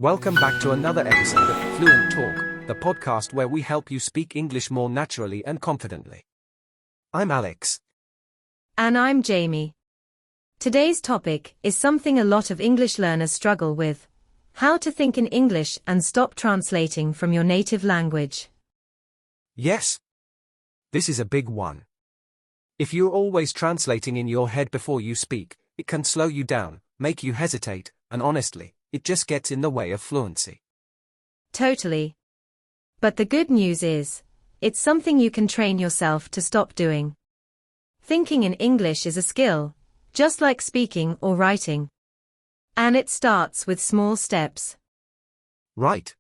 Welcome back to another episode of Fluent Talk, the podcast where we help you speak English more naturally and confidently. I'm Alex. And I'm Jamie. Today's topic is something a lot of English learners struggle with: how to think in English and stop translating from your native language. Yes. This is a big one. If you're always translating in your head before you speak, it can slow you down, make you hesitate, and honestly, it just gets in the way of fluency. Totally. But the good news is, it's something you can train yourself to stop doing. Thinking in English is a skill, just like speaking or writing. And it starts with small steps. Right.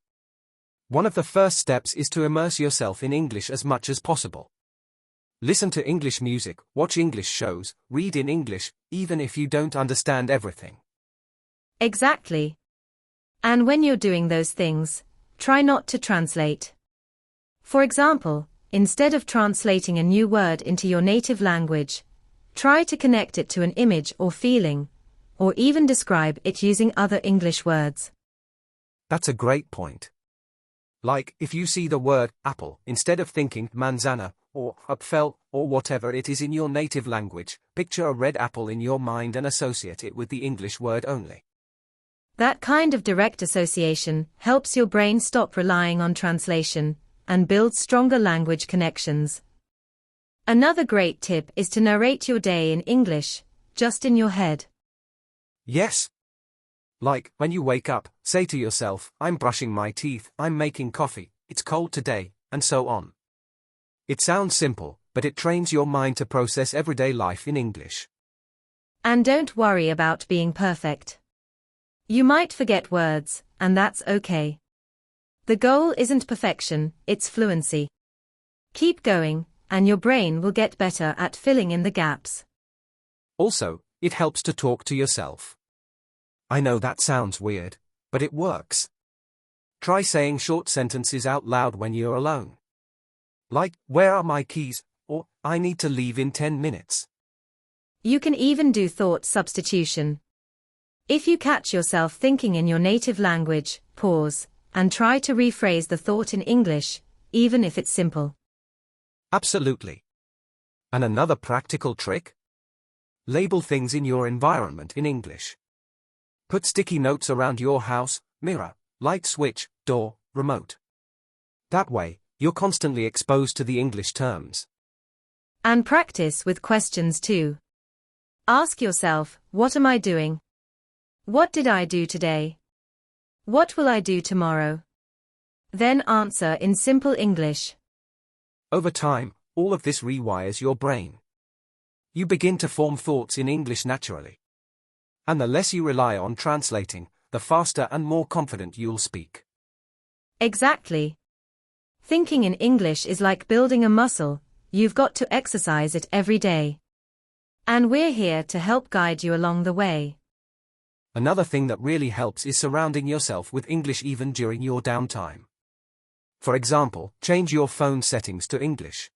One of the first steps is to immerse yourself in English as much as possible. Listen to English music, watch English shows, read in English, even if you don't understand everything. Exactly. And when you're doing those things, try not to translate. For example, instead of translating a new word into your native language, try to connect it to an image or feeling, or even describe it using other English words. That's a great point. Like, if you see the word apple, instead of thinking manzana, or apfel, or whatever it is in your native language, picture a red apple in your mind and associate it with the English word only. That kind of direct association helps your brain stop relying on translation and build stronger language connections. Another great tip is to narrate your day in English, just in your head. Yes. Like, when you wake up, say to yourself, I'm brushing my teeth, I'm making coffee, it's cold today, and so on. It sounds simple, but it trains your mind to process everyday life in English. And don't worry about being perfect. You might forget words, and that's okay. The goal isn't perfection, it's fluency. Keep going, and your brain will get better at filling in the gaps. Also, it helps to talk to yourself. I know that sounds weird, but it works. Try saying short sentences out loud when you're alone. Like, where are my keys? Or, I need to leave in 10 minutes. You can even do thought substitution. If you catch yourself thinking in your native language, pause, and try to rephrase the thought in English, even if it's simple. Absolutely. And another practical trick? Label things in your environment in English. Put sticky notes around your house, mirror, light switch, door, remote. That way, you're constantly exposed to the English terms. And practice with questions too. Ask yourself, what am I doing? What did I do today? What will I do tomorrow? Then answer in simple English. Over time, all of this rewires your brain. You begin to form thoughts in English naturally. And the less you rely on translating, the faster and more confident you'll speak. Exactly. Thinking in English is like building a muscle, you've got to exercise it every day. And we're here to help guide you along the way. Another thing that really helps is surrounding yourself with English even during your downtime. For example, change your phone settings to English.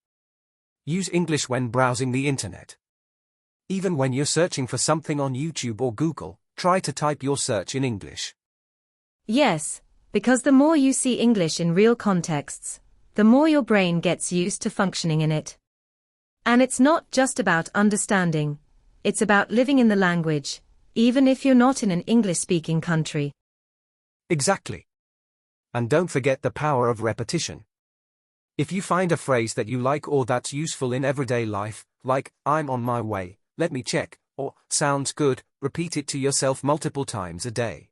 Use English when browsing the internet. Even when you're searching for something on YouTube or Google, try to type your search in English. Yes, because the more you see English in real contexts, the more your brain gets used to functioning in it. And it's not just about understanding, it's about living in the language, even if you're not in an English-speaking country. Exactly. And don't forget the power of repetition. If you find a phrase that you like or that's useful in everyday life, like, I'm on my way, let me check, or, sounds good, repeat it to yourself multiple times a day.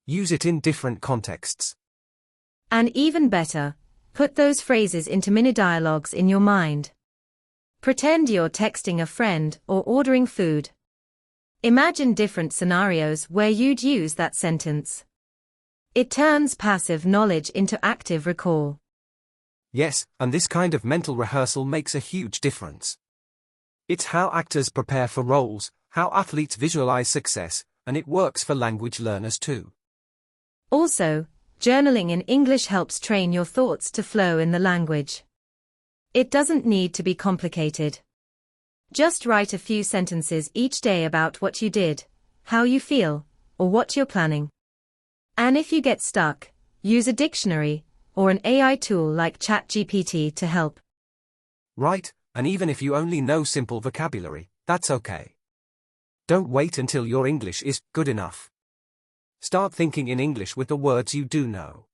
Use it in different contexts. And even better, put those phrases into mini dialogues in your mind. Pretend you're texting a friend or ordering food. Imagine different scenarios where you'd use that sentence. It turns passive knowledge into active recall. Yes, and this kind of mental rehearsal makes a huge difference. It's how actors prepare for roles, how athletes visualize success, and it works for language learners too. Also, journaling in English helps train your thoughts to flow in the language. It doesn't need to be complicated. Just write a few sentences each day about what you did, how you feel, or what you're planning. And if you get stuck, use a dictionary or an AI tool like ChatGPT to help. Right, and even if you only know simple vocabulary, that's okay. Don't wait until your English is good enough. Start thinking in English with the words you do know.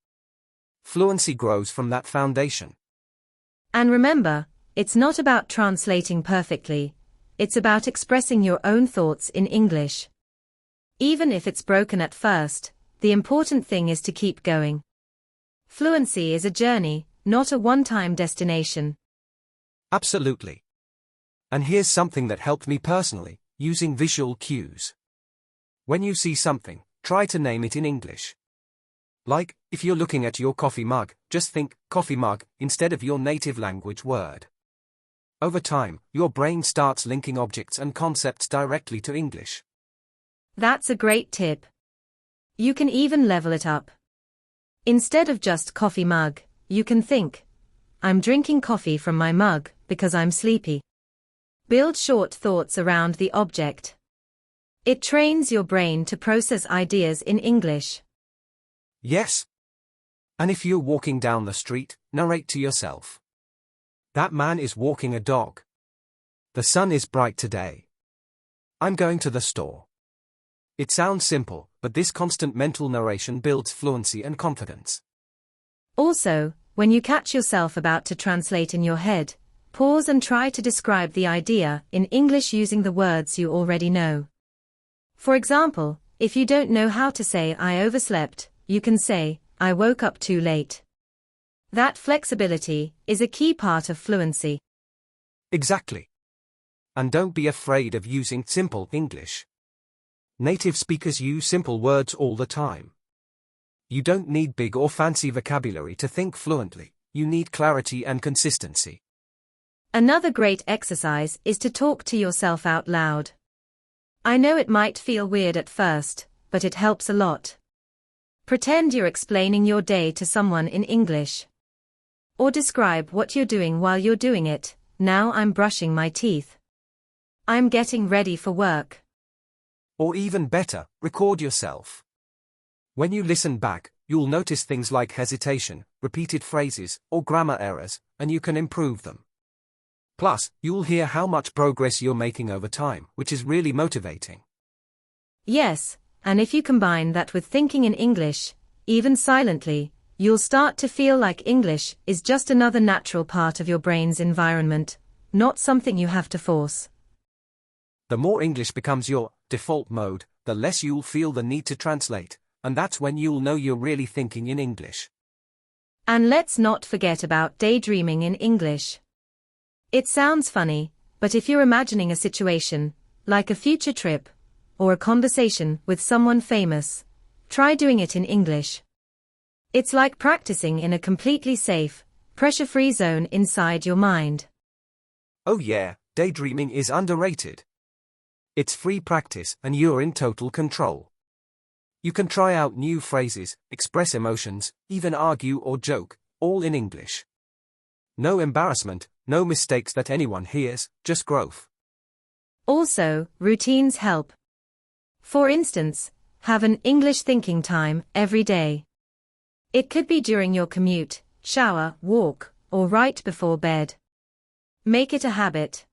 Fluency grows from that foundation. And remember, it's not about translating perfectly, it's about expressing your own thoughts in English. Even if it's broken at first, the important thing is to keep going. Fluency is a journey, not a one-time destination. Absolutely. And here's something that helped me personally, using visual cues. When you see something, try to name it in English. Like, if you're looking at your coffee mug, just think coffee mug instead of your native language word. Over time, your brain starts linking objects and concepts directly to English. That's a great tip. You can even level it up. Instead of just coffee mug, you can think, I'm drinking coffee from my mug because I'm sleepy. Build short thoughts around the object. It trains your brain to process ideas in English. Yes. And if you're walking down the street, narrate to yourself. That man is walking a dog. The sun is bright today. I'm going to the store. It sounds simple, but this constant mental narration builds fluency and confidence. Also, when you catch yourself about to translate in your head, pause and try to describe the idea in English using the words you already know. For example, if you don't know how to say I overslept, you can say, I woke up too late. That flexibility is a key part of fluency. Exactly. And don't be afraid of using simple English. Native speakers use simple words all the time. You don't need big or fancy vocabulary to think fluently, you need clarity and consistency. Another great exercise is to talk to yourself out loud. I know it might feel weird at first, but it helps a lot. Pretend you're explaining your day to someone in English. Or describe what you're doing while you're doing it. Now I'm brushing my teeth. I'm getting ready for work. Or even better, record yourself. When you listen back, you'll notice things like hesitation, repeated phrases, or grammar errors, and you can improve them. Plus, you'll hear how much progress you're making over time, which is really motivating. Yes, and if you combine that with thinking in English, even silently, you'll start to feel like English is just another natural part of your brain's environment, not something you have to force. The more English becomes your default mode, the less you'll feel the need to translate, and that's when you'll know you're really thinking in English. And let's not forget about daydreaming in English. It sounds funny, but if you're imagining a situation, like a future trip, or a conversation with someone famous, try doing it in English. It's like practicing in a completely safe, pressure-free zone inside your mind. Oh yeah, daydreaming is underrated. It's free practice and you're in total control. You can try out new phrases, express emotions, even argue or joke, all in English. No embarrassment, no mistakes that anyone hears, just growth. Also, routines help. For instance, have an English thinking time every day. It could be during your commute, shower, walk, or right before bed. Make it a habit.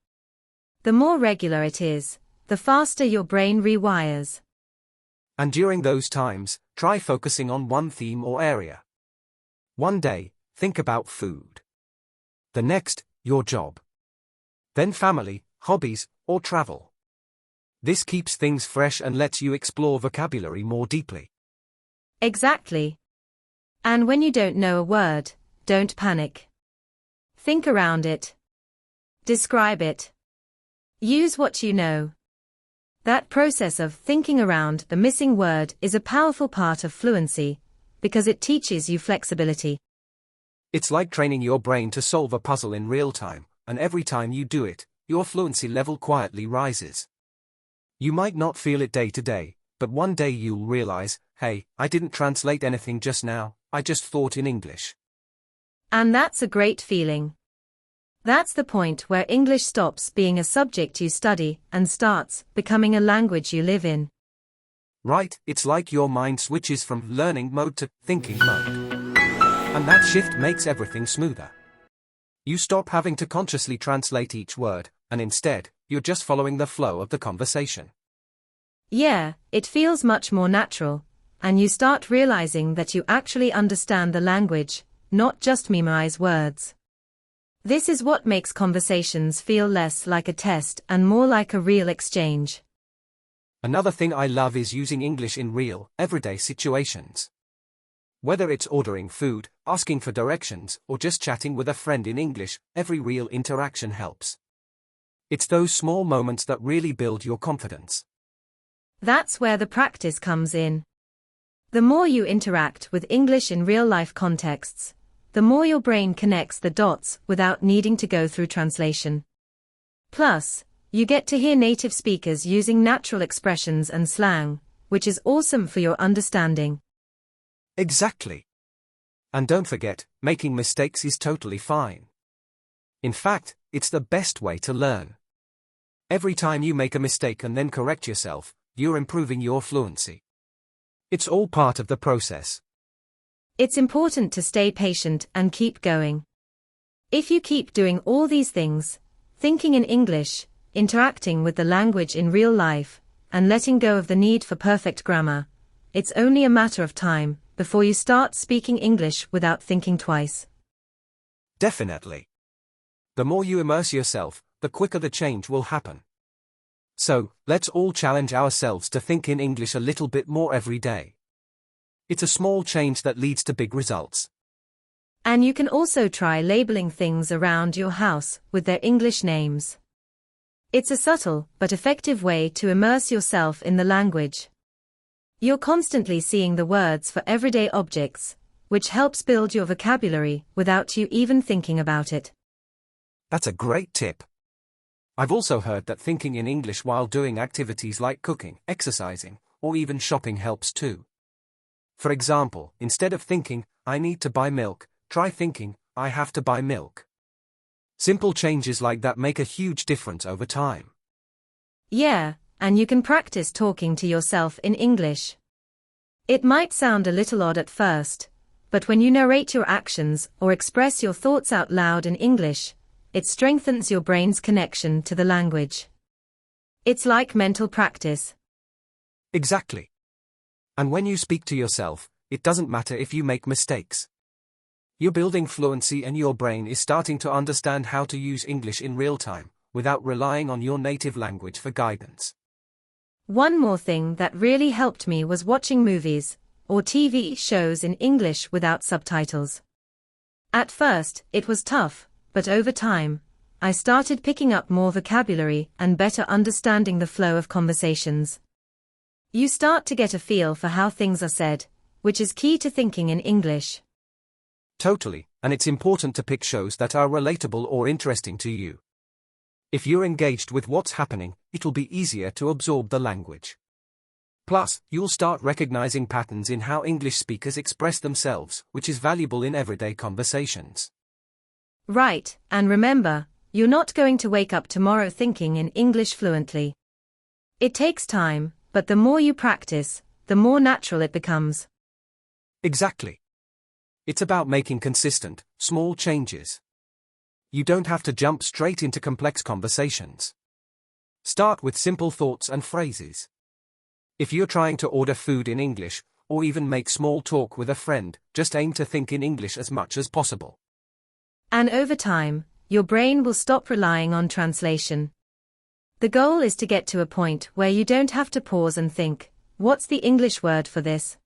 The more regular it is, the faster your brain rewires. And during those times, try focusing on one theme or area. One day, think about food. The next, your job. Then family, hobbies, or travel. This keeps things fresh and lets you explore vocabulary more deeply. Exactly. And when you don't know a word, don't panic. Think around it. Describe it. Use what you know. That process of thinking around the missing word is a powerful part of fluency, because it teaches you flexibility. It's like training your brain to solve a puzzle in real time, and every time you do it, your fluency level quietly rises. You might not feel it day to day, but one day you'll realize, hey, I didn't translate anything just now, I just thought in English. And that's a great feeling. That's the point where English stops being a subject you study and starts becoming a language you live in. Right, it's like your mind switches from learning mode to thinking mode. And that shift makes everything smoother. You stop having to consciously translate each word, and instead, you're just following the flow of the conversation. Yeah, it feels much more natural, and you start realizing that you actually understand the language, not just memorize words. This is what makes conversations feel less like a test and more like a real exchange. Another thing I love is using English in real, everyday situations. Whether it's ordering food, asking for directions, or just chatting with a friend in English, every real interaction helps. It's those small moments that really build your confidence. That's where the practice comes in. The more you interact with English in real-life contexts, the more your brain connects the dots without needing to go through translation. Plus, you get to hear native speakers using natural expressions and slang, which is awesome for your understanding. Exactly. And don't forget, making mistakes is totally fine. In fact, it's the best way to learn. Every time you make a mistake and then correct yourself, you're improving your fluency. It's all part of the process. It's important to stay patient and keep going. If you keep doing all these things, thinking in English, interacting with the language in real life, and letting go of the need for perfect grammar, it's only a matter of time before you start speaking English without thinking twice. Definitely. The more you immerse yourself, the quicker the change will happen. So, let's all challenge ourselves to think in English a little bit more every day. It's a small change that leads to big results. And you can also try labeling things around your house with their English names. It's a subtle but effective way to immerse yourself in the language. You're constantly seeing the words for everyday objects, which helps build your vocabulary without you even thinking about it. That's a great tip. I've also heard that thinking in English while doing activities like cooking, exercising, or even shopping helps too. For example, instead of thinking, I need to buy milk, try thinking, I have to buy milk. Simple changes like that make a huge difference over time. Yeah, and you can practice talking to yourself in English. It might sound a little odd at first, but when you narrate your actions or express your thoughts out loud in English, it strengthens your brain's connection to the language. It's like mental practice. Exactly. And when you speak to yourself, it doesn't matter if you make mistakes. You're building fluency and your brain is starting to understand how to use English in real time, without relying on your native language for guidance. One more thing that really helped me was watching movies or TV shows in English without subtitles. At first, it was tough, but over time, I started picking up more vocabulary and better understanding the flow of conversations. You start to get a feel for how things are said, which is key to thinking in English. Totally, and it's important to pick shows that are relatable or interesting to you. If you're engaged with what's happening, it'll be easier to absorb the language. Plus, you'll start recognizing patterns in how English speakers express themselves, which is valuable in everyday conversations. Right, and remember, you're not going to wake up tomorrow thinking in English fluently. It takes time, but the more you practice, the more natural it becomes. Exactly. It's about making consistent, small changes. You don't have to jump straight into complex conversations. Start with simple thoughts and phrases. If you're trying to order food in English, or even make small talk with a friend, just aim to think in English as much as possible. And over time, your brain will stop relying on translation. The goal is to get to a point where you don't have to pause and think, what's the English word for this?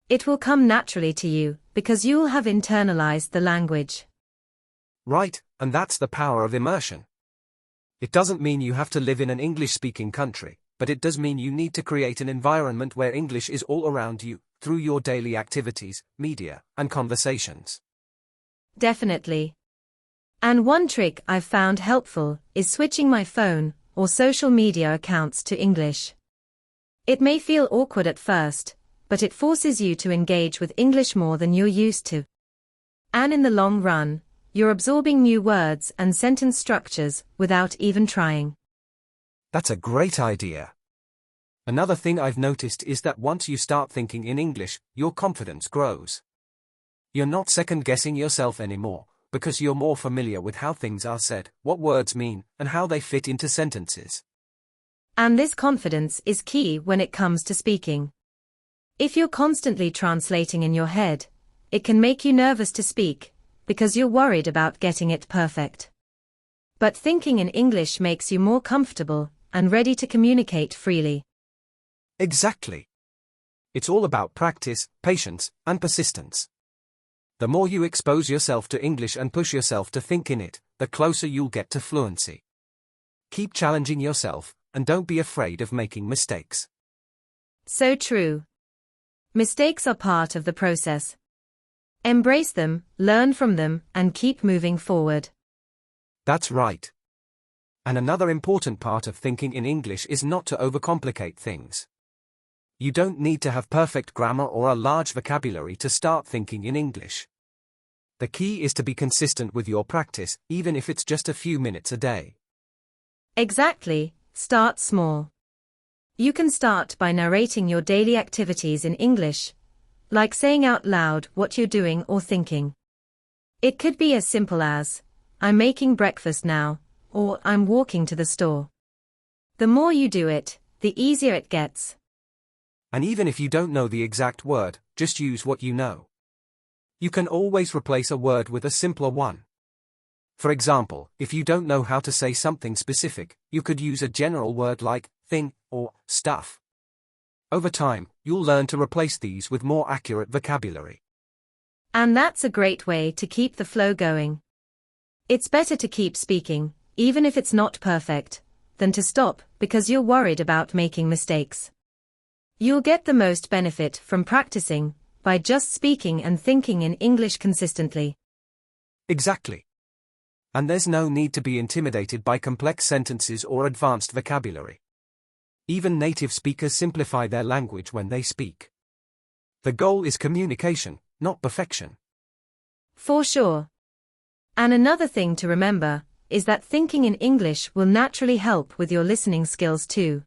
It will come naturally to you, because you'll have internalized the language. Right, and that's the power of immersion. It doesn't mean you have to live in an English-speaking country, but it does mean you need to create an environment where English is all around you, through your daily activities, media, and conversations. Definitely. And one trick I've found helpful is switching my phone or social media accounts to English. It may feel awkward at first, but it forces you to engage with English more than you're used to. And in the long run, you're absorbing new words and sentence structures without even trying. That's a great idea. Another thing I've noticed is that once you start thinking in English, your confidence grows. You're not second-guessing yourself anymore, because you're more familiar with how things are said, what words mean, and how they fit into sentences. And this confidence is key when it comes to speaking. If you're constantly translating in your head, it can make you nervous to speak, because you're worried about getting it perfect. But thinking in English makes you more comfortable and ready to communicate freely. Exactly. It's all about practice, patience, and persistence. The more you expose yourself to English and push yourself to think in it, the closer you'll get to fluency. Keep challenging yourself, and don't be afraid of making mistakes. So true. Mistakes are part of the process. Embrace them, learn from them, and keep moving forward. That's right. And another important part of thinking in English is not to overcomplicate things. You don't need to have perfect grammar or a large vocabulary to start thinking in English. The key is to be consistent with your practice, even if it's just a few minutes a day. Exactly, start small. You can start by narrating your daily activities in English, like saying out loud what you're doing or thinking. It could be as simple as, "I'm making breakfast now," or "I'm walking to the store." The more you do it, the easier it gets. And even if you don't know the exact word, just use what you know. You can always replace a word with a simpler one. For example, if you don't know how to say something specific, you could use a general word like thing or stuff. Over time, you'll learn to replace these with more accurate vocabulary. And that's a great way to keep the flow going. It's better to keep speaking, even if it's not perfect, than to stop because you're worried about making mistakes. You'll get the most benefit from practicing by just speaking and thinking in English consistently. Exactly. And there's no need to be intimidated by complex sentences or advanced vocabulary. Even native speakers simplify their language when they speak. The goal is communication, not perfection. For sure. And another thing to remember is that thinking in English will naturally help with your listening skills too.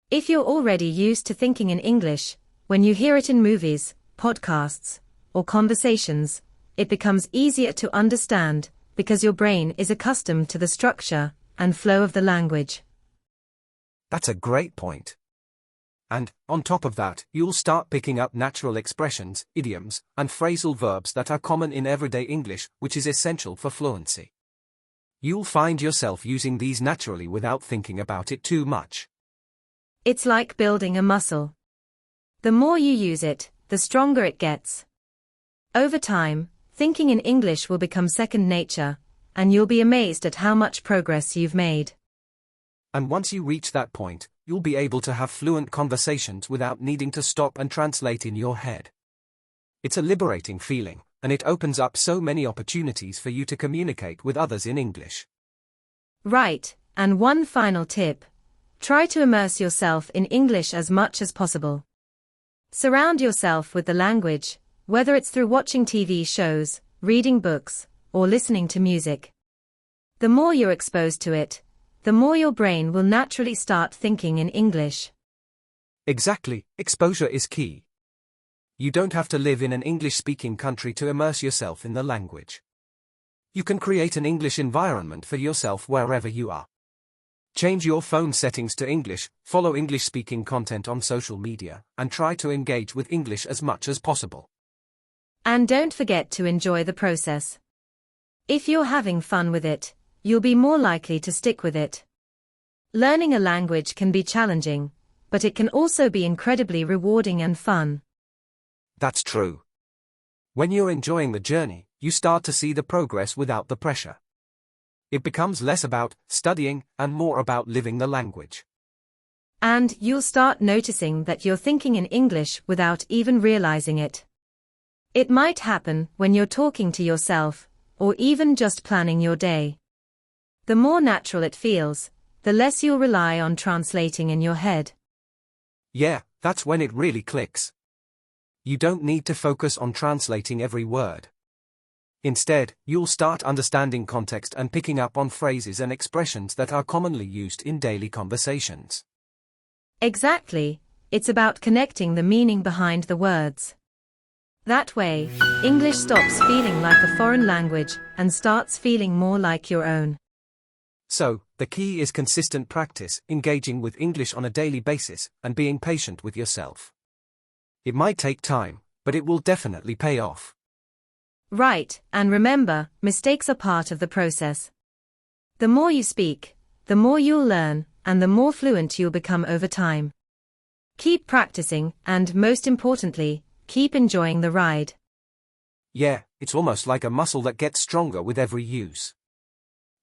If you're already used to thinking in English, when you hear it in movies, podcasts, or conversations, it becomes easier to understand because your brain is accustomed to the structure and flow of the language. That's a great point. And, on top of that, you'll start picking up natural expressions, idioms, and phrasal verbs that are common in everyday English, which is essential for fluency. You'll find yourself using these naturally without thinking about it too much. It's like building a muscle. The more you use it, the stronger it gets. Over time, thinking in English will become second nature, and you'll be amazed at how much progress you've made. And once you reach that point, you'll be able to have fluent conversations without needing to stop and translate in your head. It's a liberating feeling, and it opens up so many opportunities for you to communicate with others in English. Right, and one final tip. Try to immerse yourself in English as much as possible. Surround yourself with the language, whether it's through watching TV shows, reading books, or listening to music. The more you're exposed to it, the more your brain will naturally start thinking in English. Exactly, exposure is key. You don't have to live in an English-speaking country to immerse yourself in the language. You can create an English environment for yourself wherever you are. Change your phone settings to English, follow English-speaking content on social media, and try to engage with English as much as possible. And don't forget to enjoy the process. If you're having fun with it, you'll be more likely to stick with it. Learning a language can be challenging, but it can also be incredibly rewarding and fun. That's true. When you're enjoying the journey, you start to see the progress without the pressure. It becomes less about studying and more about living the language. And you'll start noticing that you're thinking in English without even realizing it. It might happen when you're talking to yourself, or even just planning your day. The more natural it feels, the less you'll rely on translating in your head. Yeah, that's when it really clicks. You don't need to focus on translating every word. Instead, you'll start understanding context and picking up on phrases and expressions that are commonly used in daily conversations. Exactly, it's about connecting the meaning behind the words. That way, English stops feeling like a foreign language and starts feeling more like your own. So, the key is consistent practice, engaging with English on a daily basis, and being patient with yourself. It might take time, but it will definitely pay off. Right, and remember, mistakes are part of the process. The more you speak, the more you'll learn, and the more fluent you'll become over time. Keep practicing, and most importantly, keep enjoying the ride. Yeah, it's almost like a muscle that gets stronger with every use.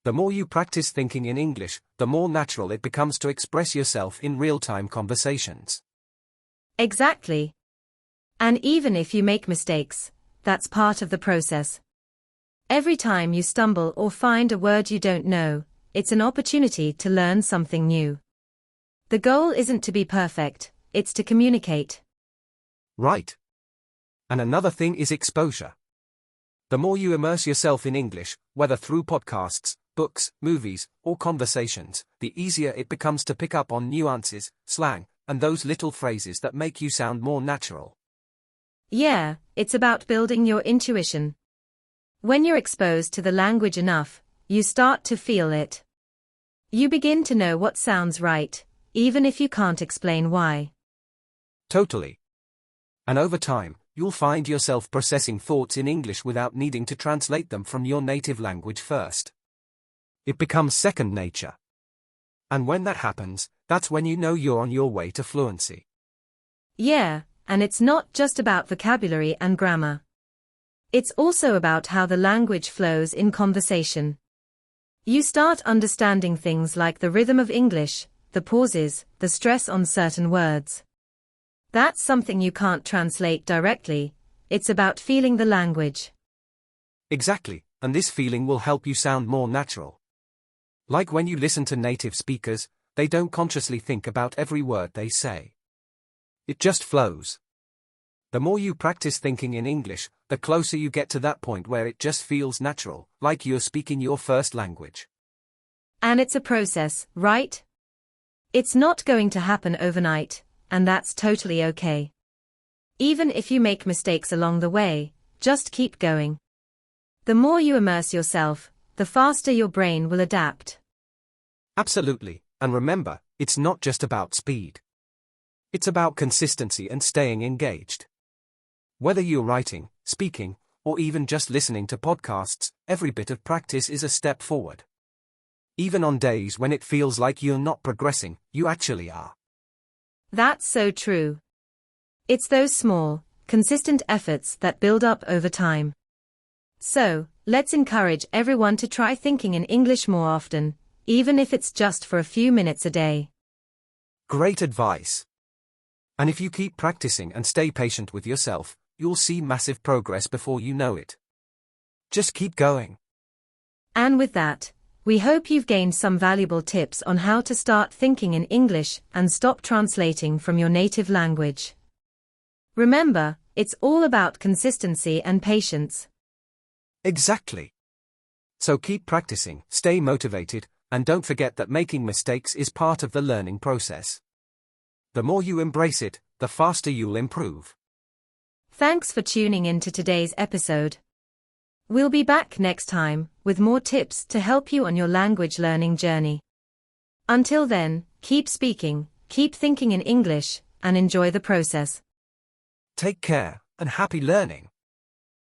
The more you practice thinking in English, the more natural it becomes to express yourself in real-time conversations. Exactly. And even if you make mistakes, that's part of the process. Every time you stumble or find a word you don't know, it's an opportunity to learn something new. The goal isn't to be perfect, it's to communicate. Right. And another thing is exposure. The more you immerse yourself in English, whether through podcasts, books, movies, or conversations, the easier it becomes to pick up on nuances, slang, and those little phrases that make you sound more natural. Yeah, it's about building your intuition. When you're exposed to the language enough, you start to feel it. You begin to know what sounds right, even if you can't explain why. Totally. And over time, you'll find yourself processing thoughts in English without needing to translate them from your native language first. It becomes second nature. And when that happens, that's when you know you're on your way to fluency. Yeah, and it's not just about vocabulary and grammar. It's also about how the language flows in conversation. You start understanding things like the rhythm of English, the pauses, the stress on certain words. That's something you can't translate directly, it's about feeling the language. Exactly, and this feeling will help you sound more natural. Like when you listen to native speakers, they don't consciously think about every word they say. It just flows. The more you practice thinking in English, the closer you get to that point where it just feels natural, like you're speaking your first language. And it's a process, right? It's not going to happen overnight, and that's totally okay. Even if you make mistakes along the way, just keep going. The more you immerse yourself, the faster your brain will adapt. Absolutely, and remember, it's not just about speed. It's about consistency and staying engaged. Whether you're writing, speaking, or even just listening to podcasts, every bit of practice is a step forward. Even on days when it feels like you're not progressing, you actually are. That's so true. It's those small, consistent efforts that build up over time. So, let's encourage everyone to try thinking in English more often, even if it's just for a few minutes a day. Great advice. And if you keep practicing and stay patient with yourself, you'll see massive progress before you know it. Just keep going. And with that, we hope you've gained some valuable tips on how to start thinking in English and stop translating from your native language. Remember, it's all about consistency and patience. Exactly. So keep practicing, stay motivated, and don't forget that making mistakes is part of the learning process. The more you embrace it, the faster you'll improve. Thanks for tuning in to today's episode. We'll be back next time with more tips to help you on your language learning journey. Until then, keep speaking, keep thinking in English, and enjoy the process. Take care, and happy learning.